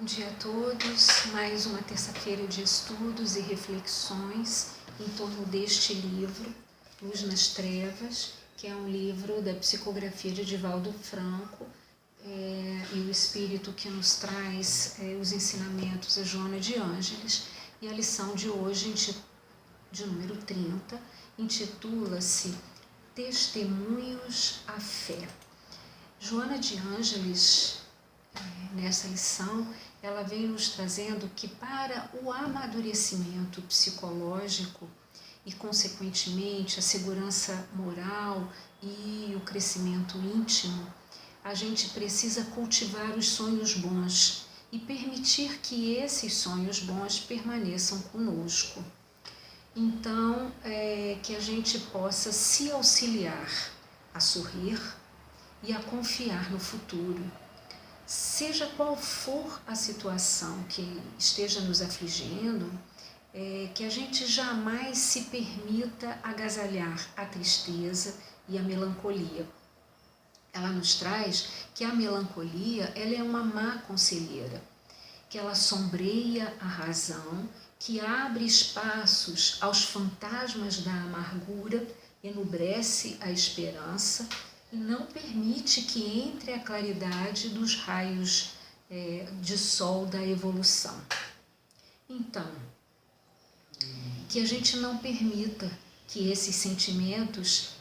Bom dia a todos, mais uma terça-feira de estudos e reflexões em torno deste livro, Luz nas Trevas, que é um livro da psicografia de Divaldo Franco, e o espírito que nos traz os ensinamentos é Joana de Ângeles, e a lição de hoje, de número 30, intitula-se Testemunhos à Fé. Joana de Ângeles, nessa lição, ela vem nos trazendo que para o amadurecimento psicológico e, consequentemente, a segurança moral e o crescimento íntimo, a gente precisa cultivar os sonhos bons e permitir que esses sonhos bons permaneçam conosco. Então, que a gente possa se auxiliar a sorrir e a confiar no futuro. Seja qual for a situação que esteja nos afligindo, que a gente jamais se permita agasalhar a tristeza e a melancolia. Ela nos traz que a melancolia ela é uma má conselheira, que ela sombreia a razão, que abre espaços aos fantasmas da amargura, enubrece a esperança e não permite que entre a claridade dos raios de sol da evolução. Então, que a gente não permita que esses sentimentos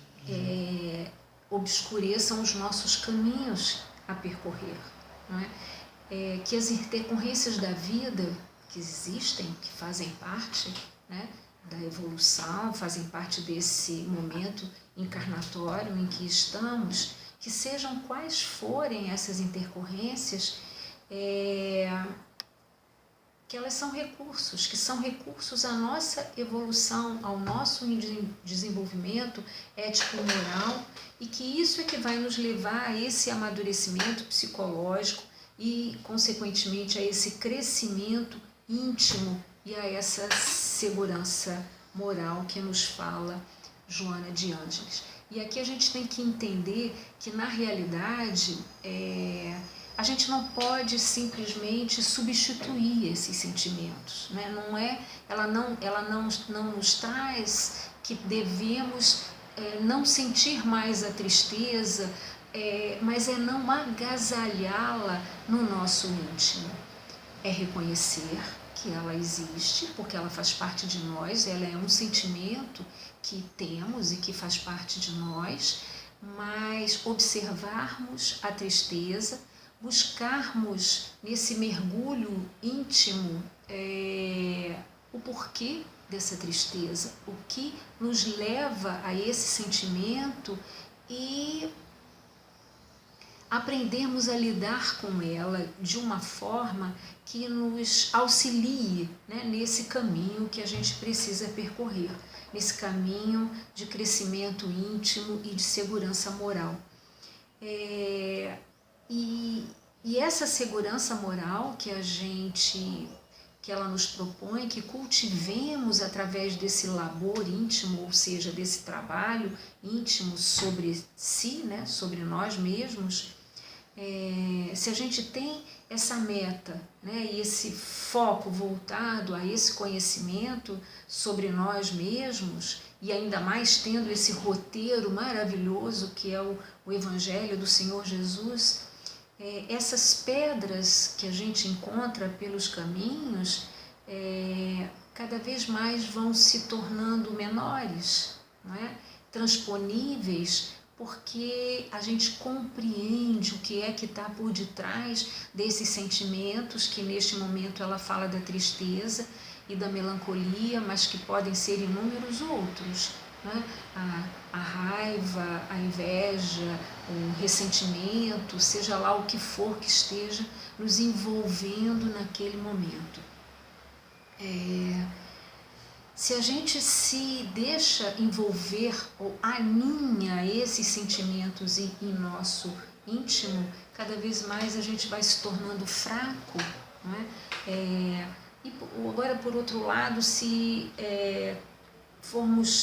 obscureçam os nossos caminhos a percorrer, não é? Que as intercorrências da vida que existem, que fazem parte, né, da evolução, fazem parte desse momento encarnatório em que estamos, que sejam quais forem essas intercorrências, que elas são recursos, que são recursos à nossa evolução, ao nosso desenvolvimento ético-moral, e que isso é que vai nos levar a esse amadurecimento psicológico e, consequentemente, a esse crescimento íntimo e a essa segurança moral que nos fala Joana de Ângeles. E aqui a gente tem que entender que, na realidade, a gente não pode simplesmente substituir esses sentimentos, né? Ela não nos traz que devemos não sentir mais a tristeza, mas é não agasalhá-la no nosso íntimo. É reconhecer que ela existe, porque ela faz parte de nós, ela é um sentimento que temos e que faz parte de nós, mas observarmos a tristeza, buscarmos nesse mergulho íntimo o porquê dessa tristeza, o que nos leva a esse sentimento e aprendermos a lidar com ela de uma forma que nos auxilie, né, nesse caminho que a gente precisa percorrer, nesse caminho de crescimento íntimo e de segurança moral. E essa segurança moral que ela nos propõe, que cultivemos através desse labor íntimo, ou seja, desse trabalho íntimo sobre si, né, sobre nós mesmos, se a gente tem essa meta, né, e esse foco voltado a esse conhecimento sobre nós mesmos, e ainda mais tendo esse roteiro maravilhoso que é o Evangelho do Senhor Jesus, essas pedras que a gente encontra pelos caminhos cada vez mais vão se tornando menores, não é? Transponíveis, porque a gente compreende o que é que está por detrás desses sentimentos, que neste momento ela fala da tristeza e da melancolia, mas que podem ser inúmeros outros, né? A raiva, a inveja, o ressentimento, seja lá o que for que esteja nos envolvendo naquele momento. Se a gente se deixa envolver ou aninha esses sentimentos em nosso íntimo, cada vez mais a gente vai se tornando fraco, não é? E agora, por outro lado, se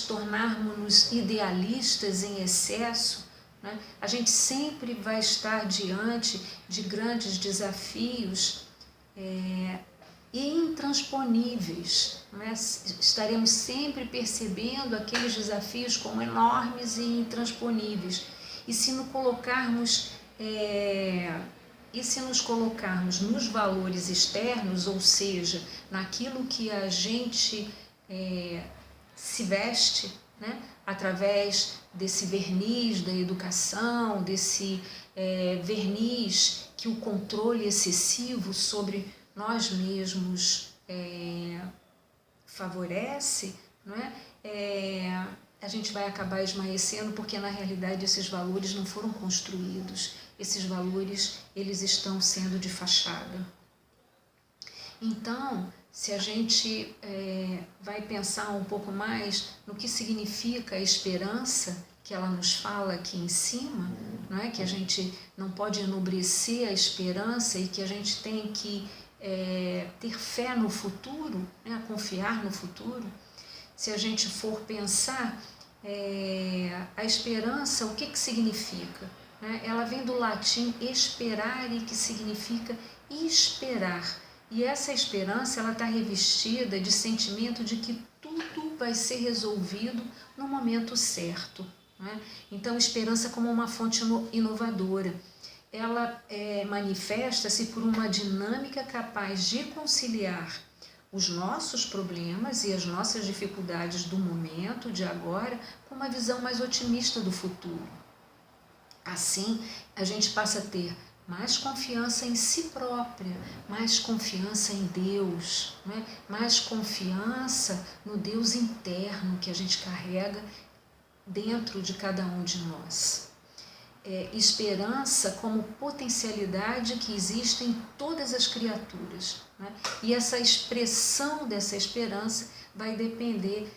tornarmos idealistas em excesso, né, a gente sempre vai estar diante de grandes desafios e intransponíveis, né? Estaremos sempre percebendo aqueles desafios como enormes e intransponíveis. E se nos colocarmos nos valores externos, ou seja, naquilo que a gente se veste, né? Através desse verniz da educação, desse verniz que o controle excessivo sobre nós mesmos favorece, não é? A gente vai acabar esmaecendo, porque na realidade esses valores não foram construídos, esses valores eles estão sendo de fachada. Então, se a gente vai pensar um pouco mais no que significa a esperança, que ela nos fala aqui em cima, não é? Que a gente não pode enobrecer a esperança e que a gente tem que ter fé no futuro, né? Confiar no futuro. Se a gente for pensar, a esperança, o que significa? Né? Ela vem do latim esperare, que significa esperar. E essa esperança ela está revestida de sentimento de que tudo vai ser resolvido no momento certo. Né? Então, esperança como uma fonte inovadora. Ela manifesta-se por uma dinâmica capaz de conciliar os nossos problemas e as nossas dificuldades do momento, de agora, com uma visão mais otimista do futuro. Assim, a gente passa a ter mais confiança em si própria, mais confiança em Deus, né? Mais confiança no Deus interno que a gente carrega dentro de cada um de nós. Esperança como potencialidade que existe em todas as criaturas, né? E essa expressão dessa esperança vai depender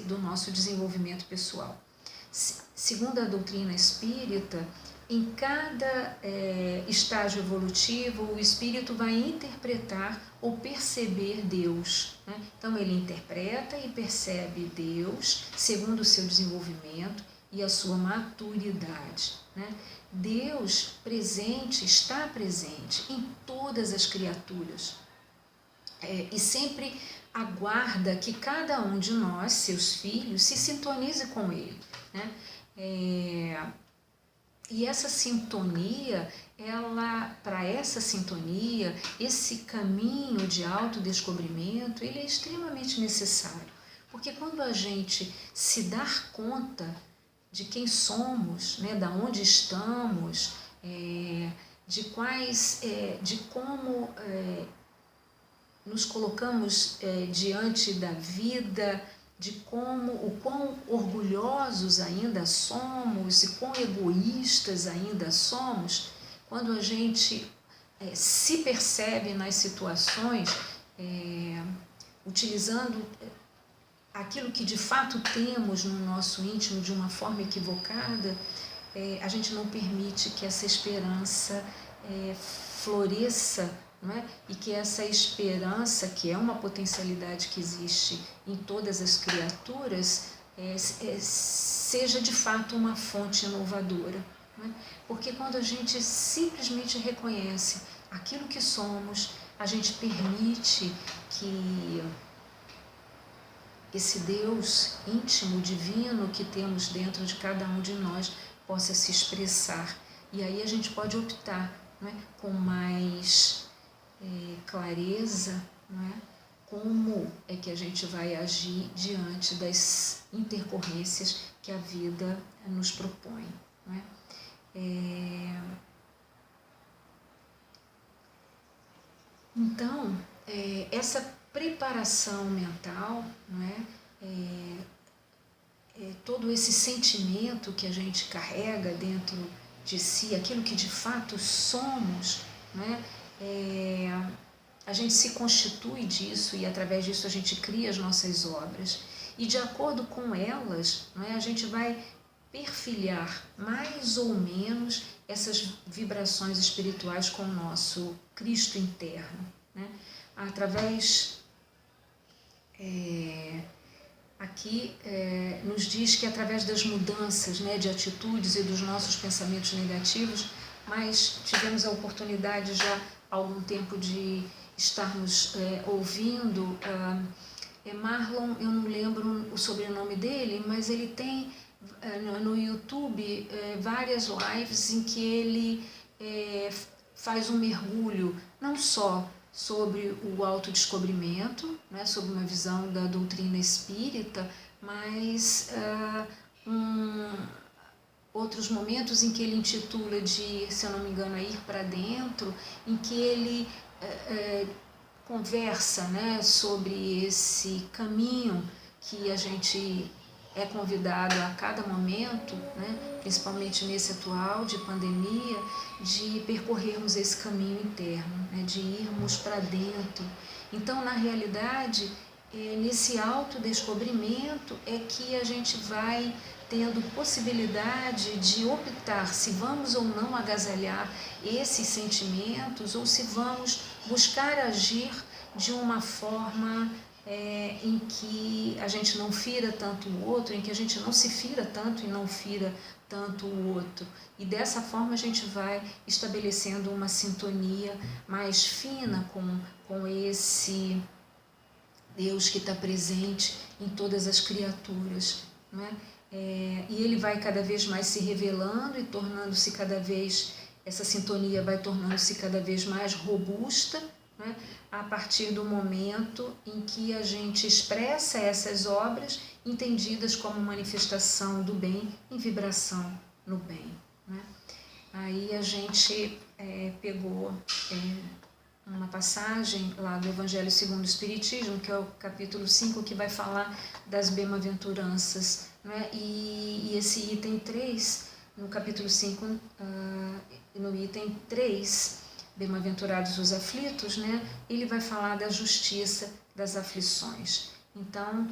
do nosso desenvolvimento pessoal. Segundo a doutrina espírita, em cada estágio evolutivo, o espírito vai interpretar ou perceber Deus, né? Então, ele interpreta e percebe Deus segundo o seu desenvolvimento e a sua maturidade, né? Deus está presente em todas as criaturas e sempre aguarda que cada um de nós, seus filhos, se sintonize com Ele, né? E essa sintonia, para essa sintonia, esse caminho de autodescobrimento, ele é extremamente necessário. Porque quando a gente se dar conta de quem somos, né, da onde estamos, de como nos colocamos diante da vida, de o quão orgulhosos ainda somos e quão egoístas ainda somos, quando a gente se percebe nas situações utilizando aquilo que de fato temos no nosso íntimo de uma forma equivocada, a gente não permite que essa esperança floresça, não é? E que essa esperança, que é uma potencialidade que existe em todas as criaturas, seja de fato uma fonte inovadora. Não é? Porque quando a gente simplesmente reconhece aquilo que somos, a gente permite que esse Deus íntimo, divino que temos dentro de cada um de nós possa se expressar. E aí a gente pode optar, não é? Com mais clareza, não é? Como é que a gente vai agir diante das intercorrências que a vida nos propõe. Não é? Então, essa preparação mental, não é? Todo esse sentimento que a gente carrega dentro de si, aquilo que de fato somos, não é? A gente se constitui disso e através disso a gente cria as nossas obras e de acordo com elas, não é, a gente vai perfilhar mais ou menos essas vibrações espirituais com o nosso Cristo interno, né? Através aqui nos diz que através das mudanças, né, de atitudes e dos nossos pensamentos negativos, mas tivemos a oportunidade já há algum tempo de estarmos ouvindo. Marlon, eu não lembro o sobrenome dele, mas ele tem no YouTube várias lives em que ele faz um mergulho, não só sobre o autodescobrimento, né, sobre uma visão da doutrina espírita, mas outros momentos em que ele intitula de, se eu não me engano, Ir para Dentro, em que ele conversa, né, sobre esse caminho que a gente é convidado a cada momento, né, principalmente nesse atual de pandemia, de percorrermos esse caminho interno, né, de irmos para dentro. Então, na realidade, nesse autodescobrimento é que a gente vai tendo possibilidade de optar se vamos ou não agasalhar esses sentimentos ou se vamos buscar agir de uma forma em que a gente não fira tanto o outro, em que a gente não se fira tanto e não fira tanto o outro. E dessa forma a gente vai estabelecendo uma sintonia mais fina com esse Deus que está presente em todas as criaturas, não é? E ele vai cada vez mais se revelando e tornando-se cada vez, essa sintonia vai tornando-se cada vez mais robusta, né, a partir do momento em que a gente expressa essas obras entendidas como manifestação do bem em vibração no bem, né? Aí a gente pegou uma passagem lá do Evangelho segundo o Espiritismo, que é o capítulo 5, que vai falar das bem-aventuranças, né? E esse item 3, no capítulo 5, no item 3, bem-aventurados os aflitos, né? Ele vai falar da justiça das aflições. Então,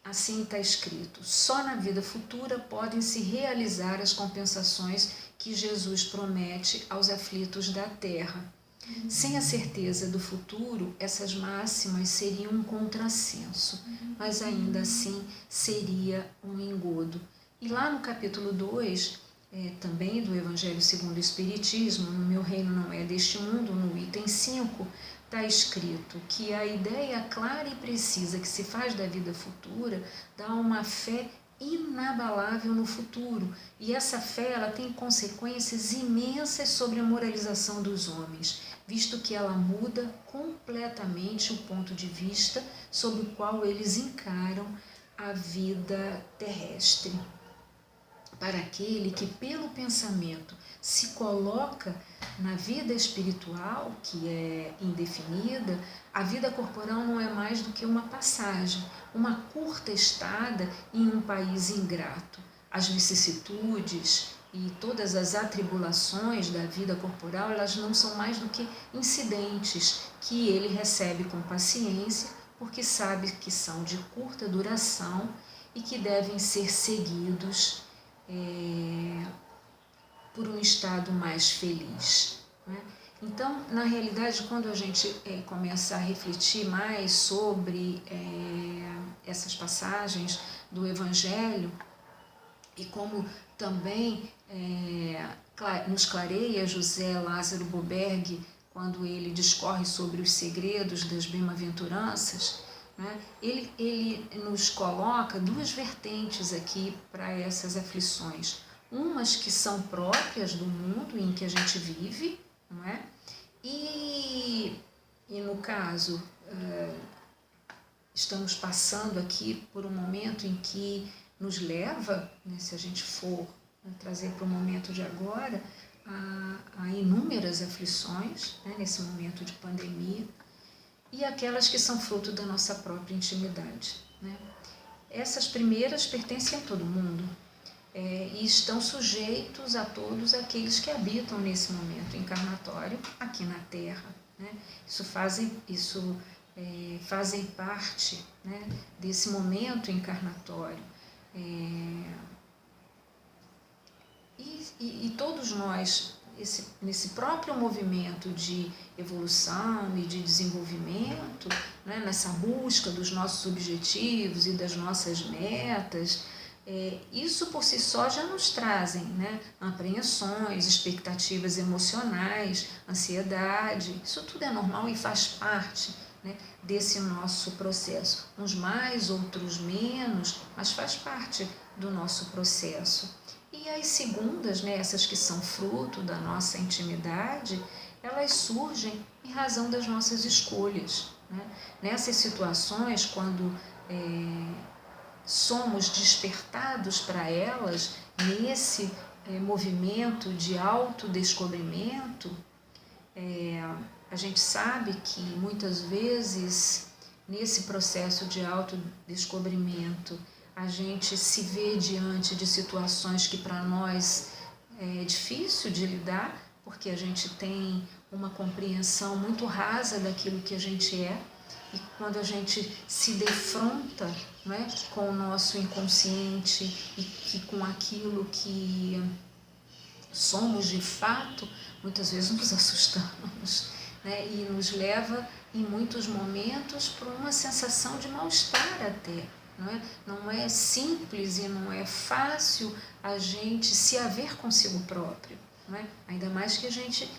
assim está escrito: só na vida futura podem se realizar as compensações que Jesus promete aos aflitos da terra. Sem a certeza do futuro, essas máximas seriam um contrassenso, mas ainda assim seria um engodo. E lá no capítulo 2, também do Evangelho segundo o Espiritismo, no meu reino não é deste mundo, no item 5, está escrito que a ideia clara e precisa que se faz da vida futura dá uma fé inabalável no futuro, e essa fé ela tem consequências imensas sobre a moralização dos homens, visto que ela muda completamente o ponto de vista sobre o qual eles encaram a vida terrestre. Para aquele que pelo pensamento se coloca na vida espiritual, que é indefinida, a vida corporal não é mais do que uma passagem, uma curta estada em um país ingrato. As vicissitudes e todas as atribulações da vida corporal, elas não são mais do que incidentes que ele recebe com paciência, porque sabe que são de curta duração e que devem ser seguidos por um estado mais feliz, né? Então, na realidade, quando a gente começa a refletir mais sobre essas passagens do Evangelho e como também nos clareia José Lázaro Boberg quando ele discorre sobre os segredos das bem-aventuranças, né? Ele nos coloca duas vertentes aqui para essas aflições. Umas que são próprias do mundo em que a gente vive, não é? E no caso, estamos passando aqui por um momento em que nos leva, né, se a gente for trazer para o momento de agora, a inúmeras aflições, né, nesse momento de pandemia, e aquelas que são fruto da nossa própria intimidade, né? Essas primeiras pertencem a todo mundo, e estão sujeitos a todos aqueles que habitam nesse momento encarnatório aqui na Terra, né? Fazem parte, né, desse momento encarnatório. E todos nós, nesse próprio movimento de evolução e de desenvolvimento, né, nessa busca dos nossos objetivos e das nossas metas, Isso por si só já nos trazem, né, apreensões, expectativas emocionais, ansiedade. Isso tudo é normal e faz parte, né, desse nosso processo. Uns mais, outros menos, mas faz parte do nosso processo. E as segundas, né, essas que são fruto da nossa intimidade, elas surgem em razão das nossas escolhas, né? Nessas situações, quando somos despertados para elas, nesse movimento de autodescobrimento, a gente sabe que muitas vezes nesse processo de autodescobrimento a gente se vê diante de situações que para nós é difícil de lidar, porque a gente tem uma compreensão muito rasa daquilo que a gente é. E quando a gente se defronta, né, com o nosso inconsciente e com aquilo que somos de fato, muitas vezes nos assustamos, né, e nos leva em muitos momentos para uma sensação de mal-estar até. Não é simples e não é fácil a gente se haver consigo próprio, não é? Ainda mais que a gente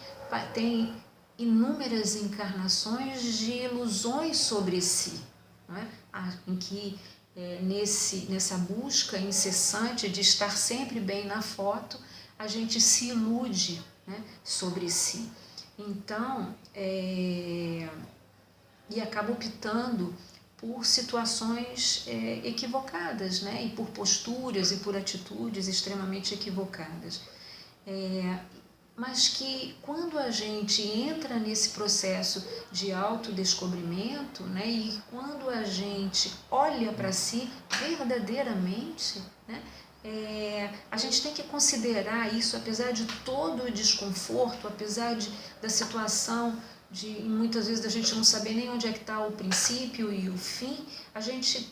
tem inúmeras encarnações de ilusões sobre si, não é? Em que nessa busca incessante de estar sempre bem na foto, a gente se ilude, né, sobre si. Então, e acaba optando por situações equivocadas, né, e por posturas e por atitudes extremamente equivocadas. Mas que quando a gente entra nesse processo de autodescobrimento, né, e quando a gente olha para si verdadeiramente, né, a gente tem que considerar isso, apesar de todo o desconforto, apesar da situação, de muitas vezes da gente não saber nem onde é que está o princípio e o fim, a gente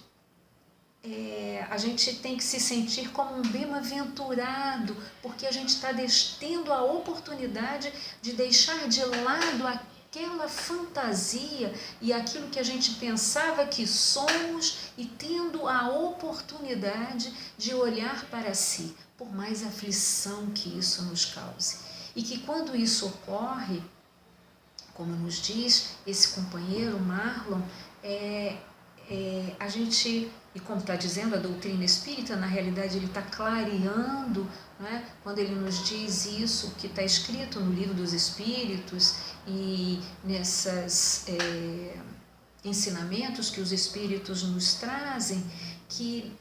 tem que se sentir como um bem-aventurado, porque a gente está tendo a oportunidade de deixar de lado aquela fantasia e aquilo que a gente pensava que somos e tendo a oportunidade de olhar para si, por mais aflição que isso nos cause. E que quando isso ocorre, como nos diz esse companheiro Marlon, a gente, e como está dizendo a doutrina espírita, na realidade ele está clareando, né, quando ele nos diz isso que está escrito no Livro dos Espíritos e nesses ensinamentos que os Espíritos nos trazem, que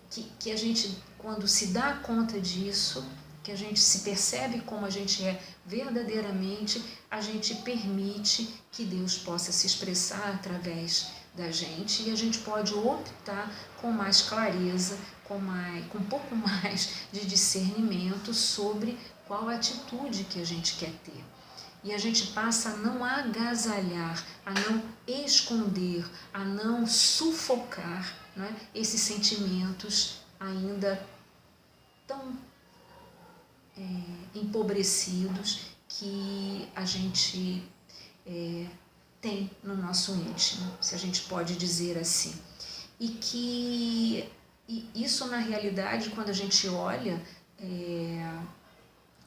a gente, quando se dá conta disso, que a gente se percebe como a gente é verdadeiramente, a gente permite que Deus possa se expressar através da gente e a gente pode optar com mais clareza, com um pouco mais de discernimento sobre qual atitude que a gente quer ter. E a gente passa a não agasalhar, a não esconder, a não sufocar, né, esses sentimentos ainda tão empobrecidos que a gente tem no nosso íntimo, se a gente pode dizer assim. E isso, na realidade, quando a gente olha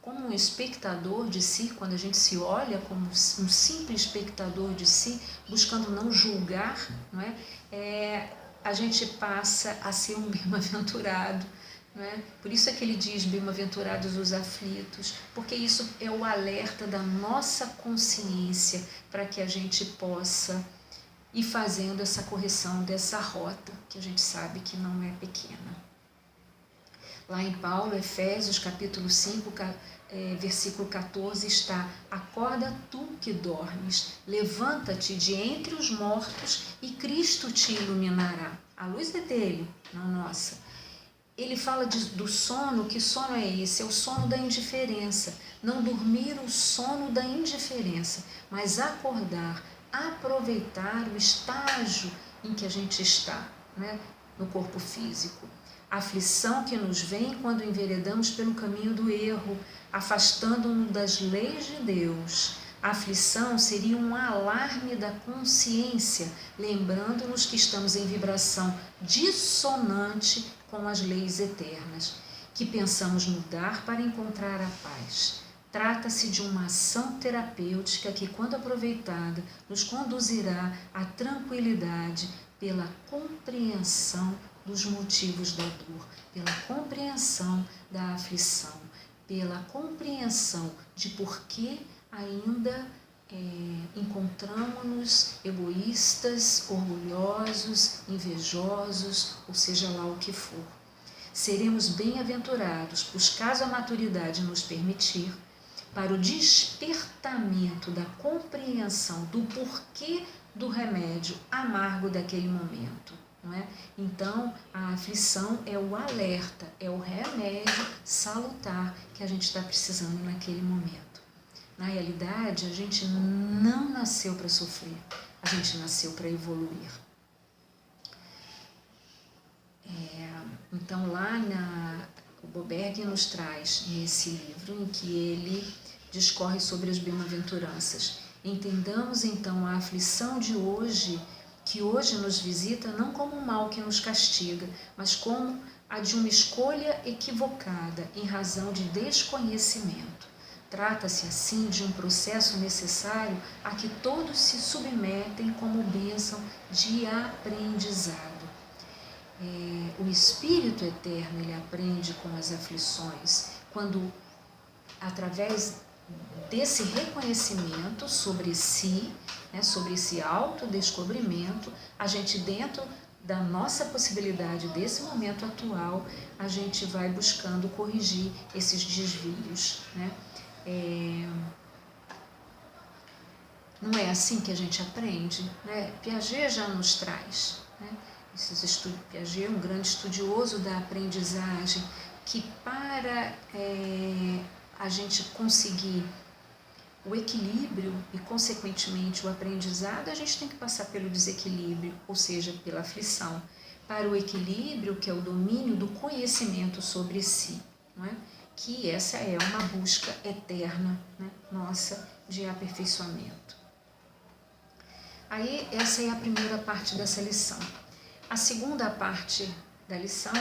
como um espectador de si, quando a gente se olha como um simples espectador de si, buscando não julgar, não é? A gente passa a ser um bem-aventurado. Não é? Por isso é que ele diz bem-aventurados os aflitos, porque isso é o alerta da nossa consciência para que a gente possa ir fazendo essa correção dessa rota, que a gente sabe que não é pequena. Lá em Paulo, Efésios, capítulo 5, versículo 14, está: acorda tu que dormes, levanta-te de entre os mortos e Cristo te iluminará. A luz é dele, não nossa. Ele fala do sono. Que sono é esse? É o sono da indiferença. Não dormir o sono da indiferença, mas acordar, aproveitar o estágio em que a gente está, né, no corpo físico. A aflição que nos vem quando enveredamos pelo caminho do erro, afastando-nos das leis de Deus, A aflição seria um alarme da consciência, lembrando-nos que estamos em vibração dissonante com as leis eternas, que pensamos mudar para encontrar a paz. Trata-se de uma ação terapêutica que, quando aproveitada, nos conduzirá à tranquilidade pela compreensão dos motivos da dor, pela compreensão da aflição, pela compreensão de por que ainda encontramos-nos egoístas, orgulhosos, invejosos, ou seja lá o que for. Seremos bem-aventurados, pois caso a maturidade nos permitir, para o despertamento da compreensão do porquê do remédio amargo daquele momento. Não é? Então, a aflição é o alerta, é o remédio salutar que a gente está precisando naquele momento. Na realidade, a gente não nasceu para sofrer, a gente nasceu para evoluir. Então, o Boberg nos traz nesse livro em que ele discorre sobre as bem-aventuranças. Entendamos então a aflição de hoje, que hoje nos visita, não como um mal que nos castiga, mas como a de uma escolha equivocada em razão de desconhecimento. Trata-se assim de um processo necessário a que todos se submetem como bênção de aprendizado. O Espírito Eterno, ele aprende com as aflições, quando, através desse reconhecimento sobre si, sobre esse autodescobrimento, a gente, dentro da nossa possibilidade desse momento atual, a gente vai buscando corrigir esses desvios. Não é assim que a gente aprende, Piaget já nos traz, Piaget é um grande estudioso da aprendizagem, que para a gente conseguir o equilíbrio e, consequentemente, o aprendizado, a gente tem que passar pelo desequilíbrio, ou seja, pela aflição. Para o equilíbrio, que é o domínio do conhecimento sobre si, não é? Que essa é uma busca eterna, nossa, de aperfeiçoamento. Aí, essa é a primeira parte dessa lição. A segunda parte da lição,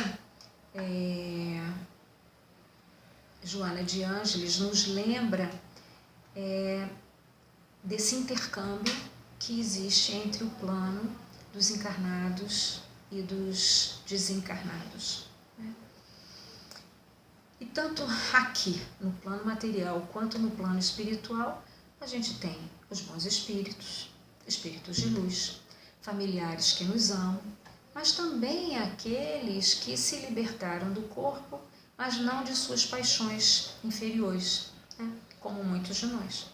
Joana de Ângeles nos lembra desse intercâmbio que existe entre o plano dos encarnados e dos desencarnados. E tanto aqui, no plano material, quanto no plano espiritual, a gente tem os bons espíritos, espíritos de luz, familiares que nos amam, mas também aqueles que se libertaram do corpo, mas não de suas paixões inferiores, como muitos de nós,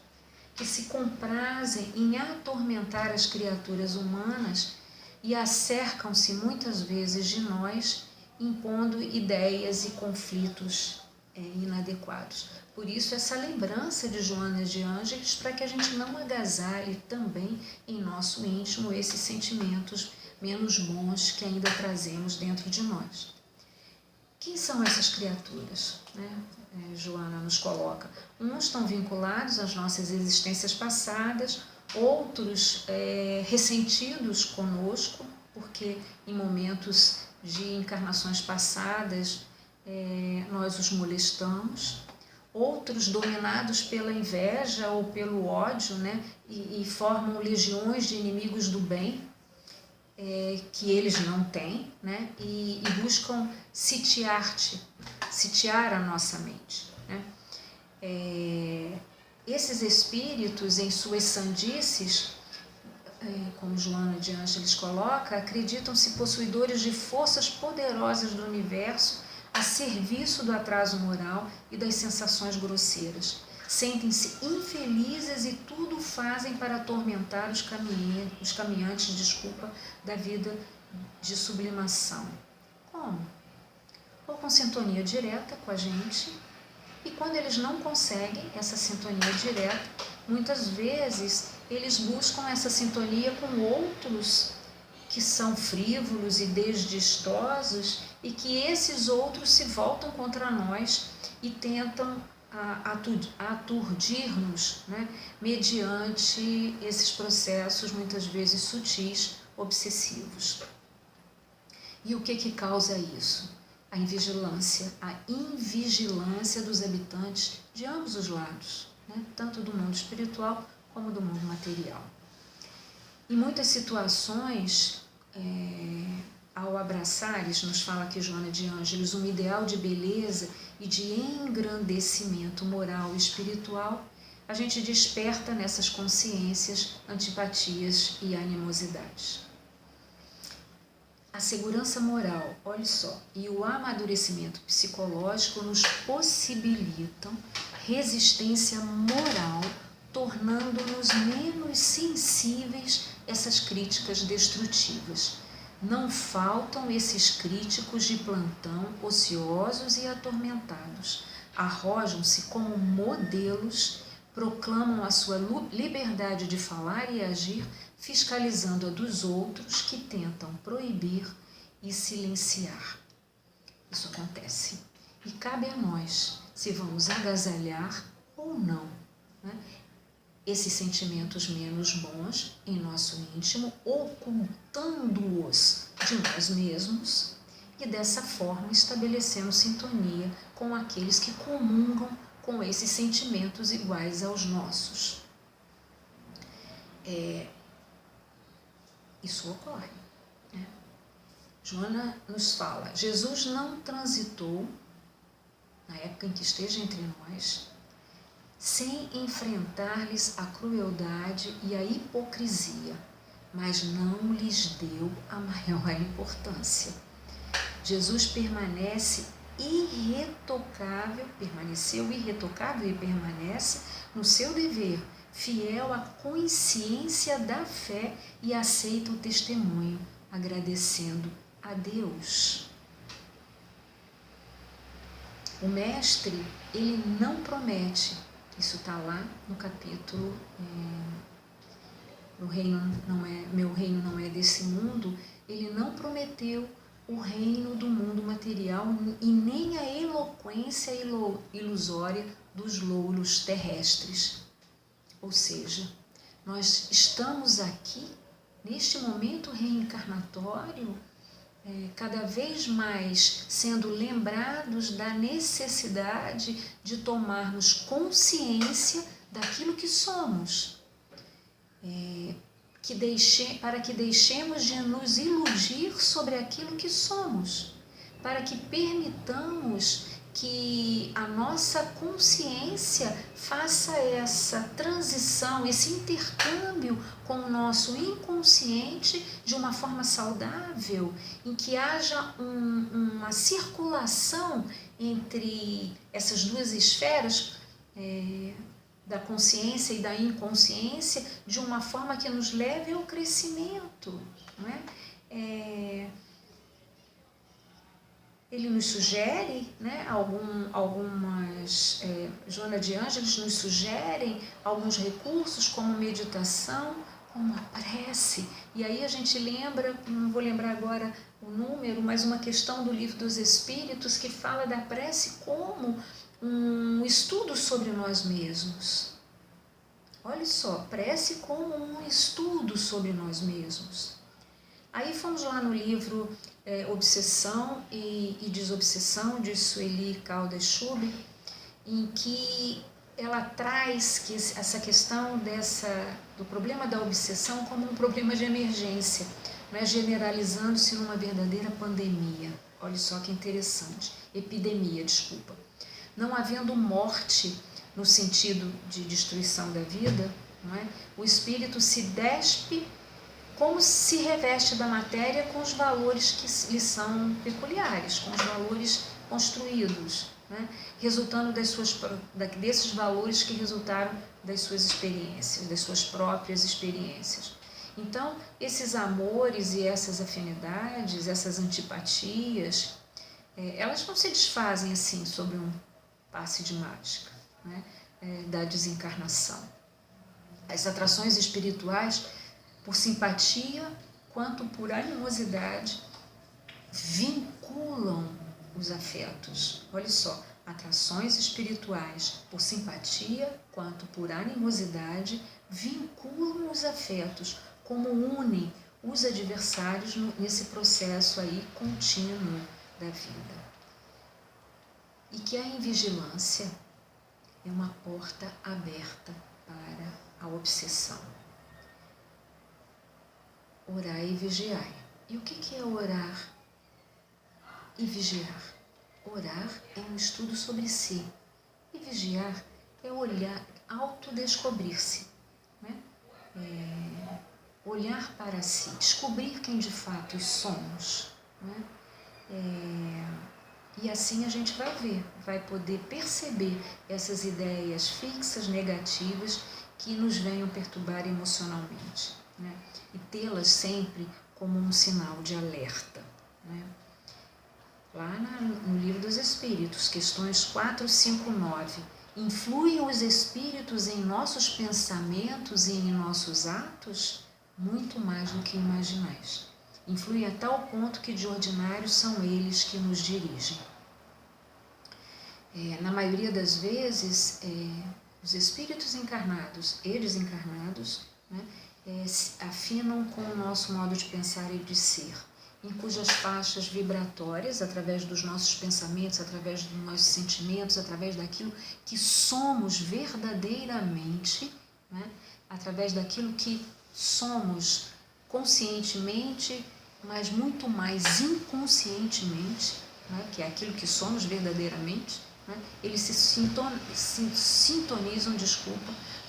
que se comprazem em atormentar as criaturas humanas e acercam-se muitas vezes de nós, impondo ideias e conflitos inadequados. Por isso, essa lembrança de Joana de Ângeles, para que a gente não agasalhe também em nosso íntimo esses sentimentos menos bons que ainda trazemos dentro de nós. Quem são essas criaturas? Joana nos coloca. Uns estão vinculados às nossas existências passadas, outros ressentidos conosco, porque em momentos de encarnações passadas nós os molestamos, outros dominados pela inveja ou pelo ódio, e formam legiões de inimigos do bem, que eles não têm, e buscam sitiar a nossa mente. Esses espíritos, em suas sandices, como Joana de Ângeles coloca, acreditam-se possuidores de forças poderosas do universo a serviço do atraso moral e das sensações grosseiras. Sentem-se infelizes e tudo fazem para atormentar os caminhantes, da vida de sublimação. Como? Ou com sintonia direta com a gente, e quando eles não conseguem essa sintonia direta, muitas vezes eles buscam essa sintonia com outros que são frívolos e desdestosos, e que esses outros se voltam contra nós e tentam aturdir-nos, né, mediante esses processos muitas vezes sutis, obsessivos. E o que causa isso? A invigilância dos habitantes de ambos os lados, né, tanto do mundo espiritual como do mundo material. Em muitas situações, ao abraçares, nos fala aqui Joana de Ângeles, um ideal de beleza e de engrandecimento moral e espiritual, a gente desperta nessas consciências antipatias e animosidades. A segurança moral, olha só, e o amadurecimento psicológico nos possibilitam resistência moral, tornando-nos menos sensíveis a essas críticas destrutivas. Não faltam esses críticos de plantão, ociosos e atormentados. Arrojam-se como modelos, proclamam a sua liberdade de falar e agir, fiscalizando a dos outros que tentam proibir e silenciar. Isso acontece. E cabe a nós se vamos agasalhar ou não, né, esses sentimentos menos bons em nosso íntimo, ocultando-os de nós mesmos e dessa forma estabelecendo sintonia com aqueles que comungam com esses sentimentos iguais aos nossos. Isso ocorre, né? Joana nos fala, Jesus não transitou, na época em que esteja entre nós, sem enfrentar-lhes a crueldade e a hipocrisia, mas não lhes deu a maior importância. Jesus permaneceu irretocável e permanece no seu dever, fiel à consciência da fé e aceita o testemunho, agradecendo a Deus. O Mestre, ele não promete, isso está lá no capítulo, meu reino não é desse mundo, ele não prometeu o reino do mundo material e nem a eloquência ilusória dos louros terrestres. Ou seja, nós estamos aqui, neste momento reencarnatório, cada vez mais sendo lembrados da necessidade de tomarmos consciência daquilo que somos, para que deixemos de nos iludir sobre aquilo que somos, para que permitamos que a nossa consciência faça essa transição, esse intercâmbio com o nosso inconsciente de uma forma saudável, em que haja uma circulação entre essas duas esferas, da consciência e da inconsciência, de uma forma que nos leve ao crescimento, não é? Ele nos sugere, né, Joana de Ângeles nos sugerem alguns recursos como meditação, como a prece. E aí a gente lembra, não vou lembrar agora o número, mas uma questão do Livro dos Espíritos que fala da prece como um estudo sobre nós mesmos. Olha só, prece como um estudo sobre nós mesmos. Aí fomos lá no livro Obsessão e Desobsessão, de Sueli Caldas Schubert, em que ela traz essa questão do problema da obsessão como um problema de emergência, não é, generalizando-se numa verdadeira pandemia. Olha só que interessante. Epidemia, desculpa. Não havendo morte no sentido de destruição da vida, não é? O espírito se despe como se reveste da matéria com os valores que lhe são peculiares, com os valores construídos, né? Resultando desses valores que resultaram das suas experiências, das suas próprias experiências. Então, esses amores e essas afinidades, essas antipatias, elas não se desfazem assim sobre um passe de mágica, né? Da desencarnação. As atrações espirituais, por simpatia quanto por animosidade, vinculam os afetos. Olha só, Atrações espirituais por simpatia quanto por animosidade vinculam os afetos, como unem os adversários nesse processo aí contínuo da vida. E que a invigilância é uma porta aberta para a obsessão. Orai e vigiai. E o que é orar e vigiar? Orar é um estudo sobre si. E vigiar é olhar, autodescobrir-se, né? Olhar para si, descobrir quem de fato somos, né? E assim a gente vai ver, vai poder perceber essas ideias fixas, negativas, que nos venham perturbar emocionalmente, né? E tê-las sempre como um sinal de alerta, né? Lá no Livro dos Espíritos, questões 4, 5, 9, influem os espíritos em nossos pensamentos e em nossos atos? Muito mais do que imaginais. Influi a tal ponto que de ordinário são eles que nos dirigem. Na maioria das vezes, os espíritos encarnados e desencarnados, né, afinam com o nosso modo de pensar e de ser, em cujas faixas vibratórias, através dos nossos pensamentos, através dos nossos sentimentos, através daquilo que somos verdadeiramente, né, através daquilo que somos conscientemente, mas muito mais inconscientemente, né, que é aquilo que somos verdadeiramente, né, eles se sintonizam,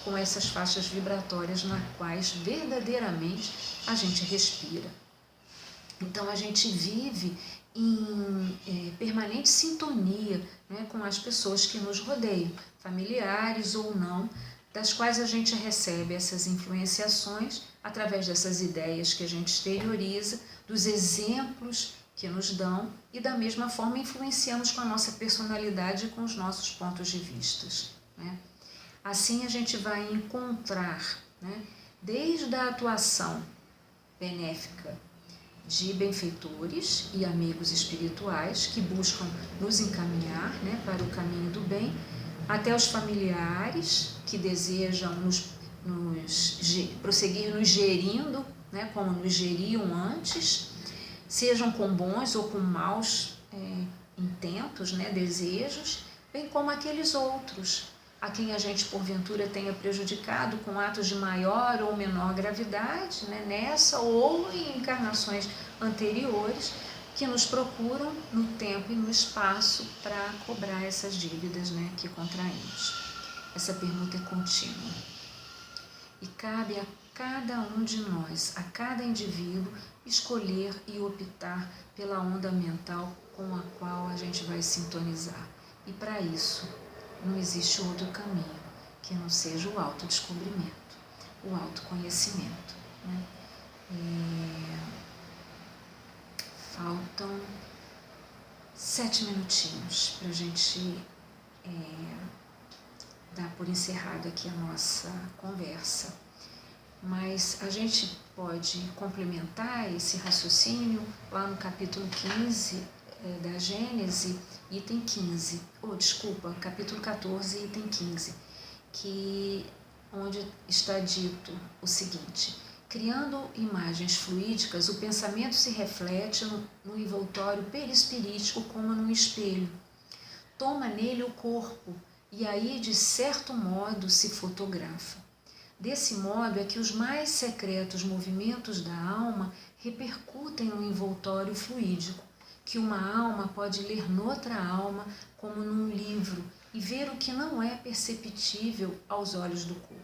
com essas faixas vibratórias nas quais verdadeiramente a gente respira. Então a gente vive em permanente sintonia, né, com as pessoas que nos rodeiam, familiares ou não, das quais a gente recebe essas influenciações através dessas ideias que a gente exterioriza, dos exemplos que nos dão e da mesma forma influenciamos com a nossa personalidade e com os nossos pontos de vista, né? Assim a gente vai encontrar, né, desde a atuação benéfica de benfeitores e amigos espirituais que buscam nos encaminhar, né, para o caminho do bem, até os familiares que desejam prosseguir nos gerindo, né, como nos geriam antes, sejam com bons ou com maus intentos, né, desejos, bem como aqueles outros a quem a gente porventura tenha prejudicado com atos de maior ou menor gravidade, né, nessa ou em encarnações anteriores, que nos procuram no tempo e no espaço para cobrar essas dívidas, né, que contraímos. Essa permuta é contínua. E cabe a cada um de nós, a cada indivíduo, escolher e optar pela onda mental com a qual a gente vai sintonizar. E para isso, não existe outro caminho que não seja o autodescobrimento, o autoconhecimento, né? Faltam 7 minutinhos para a gente dar por encerrado aqui a nossa conversa. Mas a gente pode complementar esse raciocínio lá no capítulo 15 da Gênese, item 15, capítulo 14, item 15, onde está dito o seguinte: criando imagens fluídicas, o pensamento se reflete no envoltório perispirítico como num espelho. Toma nele o corpo e aí, de certo modo, se fotografa. Desse modo é que os mais secretos movimentos da alma repercutem no envoltório fluídico, que uma alma pode ler noutra alma como num livro e ver o que não é perceptível aos olhos do corpo.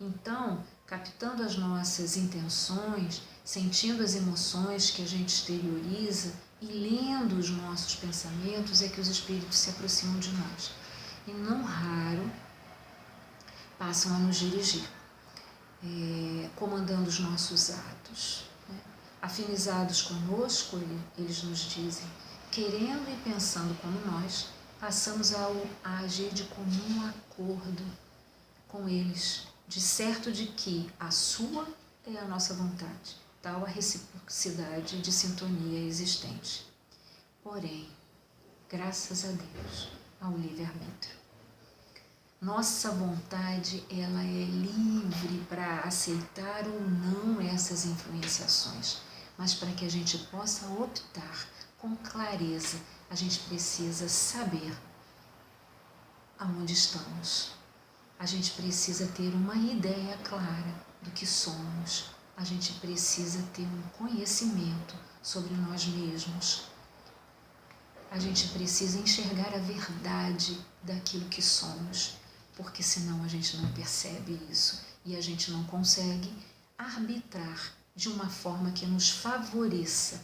Então, captando as nossas intenções, sentindo as emoções que a gente exterioriza e lendo os nossos pensamentos, é que os espíritos se aproximam de nós. E não raro passam a nos dirigir, comandando os nossos atos. Afinizados conosco, eles nos dizem, querendo e pensando como nós, passamos a agir de comum acordo com eles, de certo de que a sua é a nossa vontade, tal a reciprocidade de sintonia existente. Porém, graças a Deus, ao livre-arbítrio. Nossa vontade, ela é livre para aceitar ou não essas influenciações, mas para que a gente possa optar com clareza, a gente precisa saber aonde estamos. A gente precisa ter uma ideia clara do que somos. A gente precisa ter um conhecimento sobre nós mesmos. A gente precisa enxergar a verdade daquilo que somos, porque senão a gente não percebe isso e a gente não consegue arbitrar de uma forma que nos favoreça.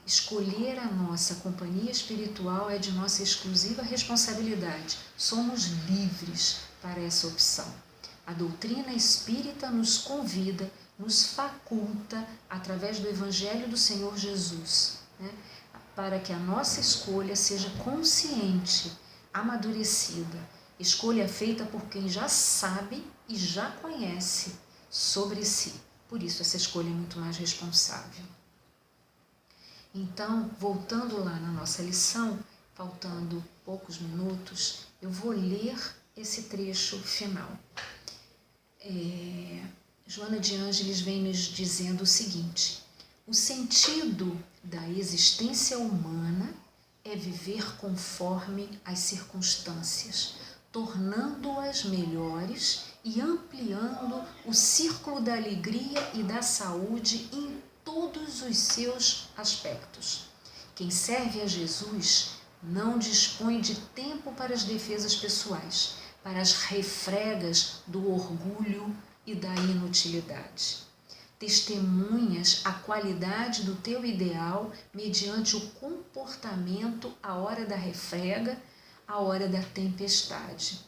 Escolher a nossa companhia espiritual é de nossa exclusiva responsabilidade. Somos livres para essa opção. A doutrina espírita nos convida, nos faculta, através do Evangelho do Senhor Jesus, para que a nossa escolha seja consciente, amadurecida, escolha feita por quem já sabe e já conhece sobre si. Por isso, essa escolha é muito mais responsável. Então, voltando lá na nossa lição, faltando poucos minutos, eu vou ler esse trecho final. Joana de Ângeles vem nos dizendo o seguinte: o sentido da existência humana é viver conforme as circunstâncias, tornando-as melhores e ampliando o círculo da alegria e da saúde em todos os seus aspectos. Quem serve a Jesus não dispõe de tempo para as defesas pessoais, para as refregas do orgulho e da inutilidade. Testemunhas a qualidade do teu ideal mediante o comportamento à hora da refrega, à hora da tempestade.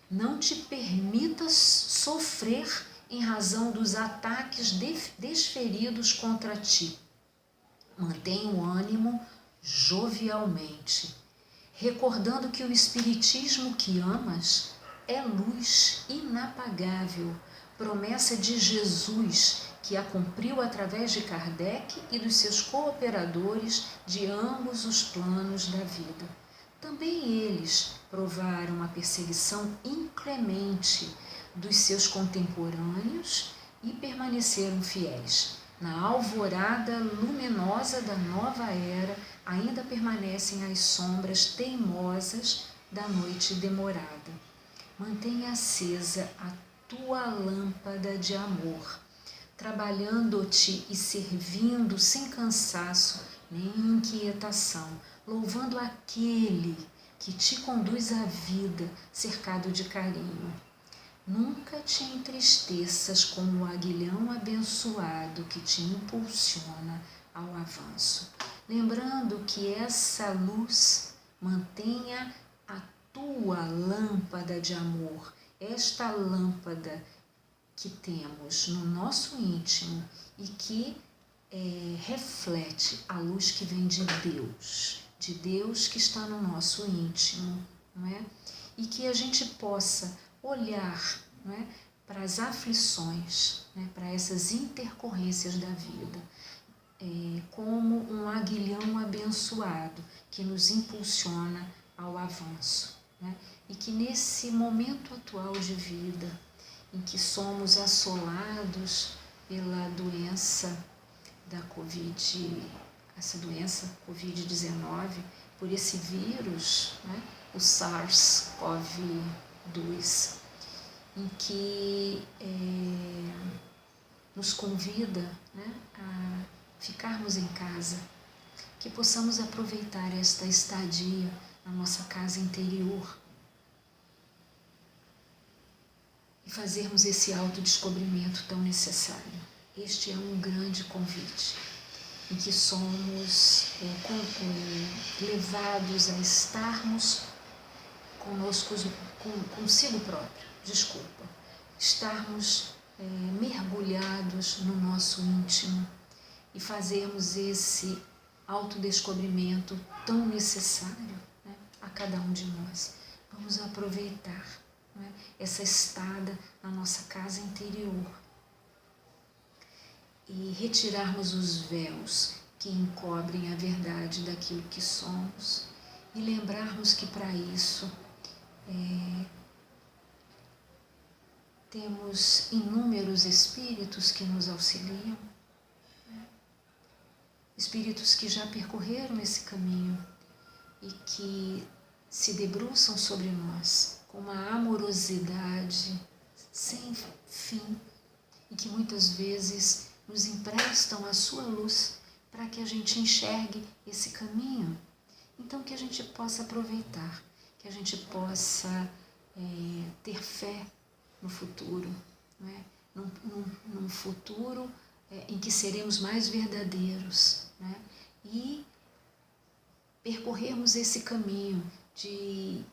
Não te permitas sofrer em razão dos ataques desferidos contra ti. Mantenha o ânimo jovialmente, recordando que o Espiritismo que amas é luz inapagável, promessa de Jesus, que a cumpriu através de Kardec e dos seus cooperadores de ambos os planos da vida. Também eles provaram a perseguição inclemente dos seus contemporâneos e permaneceram fiéis. Na alvorada luminosa da nova era, ainda permanecem as sombras teimosas da noite demorada. Mantenha acesa a tua lâmpada de amor, trabalhando-te e servindo sem cansaço nem inquietação, louvando aquele que te conduz à vida, cercado de carinho. Nunca te entristeças com o aguilhão abençoado que te impulsiona ao avanço, lembrando que essa luz mantenha a tua lâmpada de amor, esta lâmpada que temos no nosso íntimo e que reflete a luz que vem de Deus que está no nosso íntimo, não é? E que a gente possa olhar, não é, para as aflições, né, para essas intercorrências da vida, como um aguilhão abençoado que nos impulsiona ao avanço, né? E que nesse momento atual de vida, em que somos assolados pela doença da essa doença Covid-19, por esse vírus, né, o SARS-CoV-2, em que nos convida, né, a ficarmos em casa, que possamos aproveitar esta estadia na nossa casa interior e fazermos esse autodescobrimento tão necessário. Este é um grande convite, em que somos levados a estarmos consigo próprio, estarmos mergulhados no nosso íntimo e fazermos esse autodescobrimento tão necessário, né, a cada um de nós. Vamos aproveitar, né, essa estada na nossa casa interior e retirarmos os véus que encobrem a verdade daquilo que somos e lembrarmos que para isso temos inúmeros espíritos que nos auxiliam, espíritos que já percorreram esse caminho e que se debruçam sobre nós com uma amorosidade sem fim e que muitas vezes nos emprestam a sua luz para que a gente enxergue esse caminho. Então que a gente possa aproveitar, que a gente possa ter fé no futuro, não é? Num futuro em que seremos mais verdadeiros, né? E percorrermos esse caminho de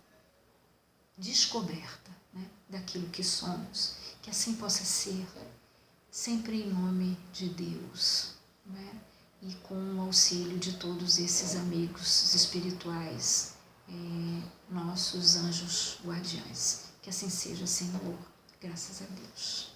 descoberta, né, daquilo que somos, que assim possa ser, sempre em nome de Deus, né, e com o auxílio de todos esses amigos espirituais, nossos anjos guardiães. Que assim seja, Senhor, graças a Deus.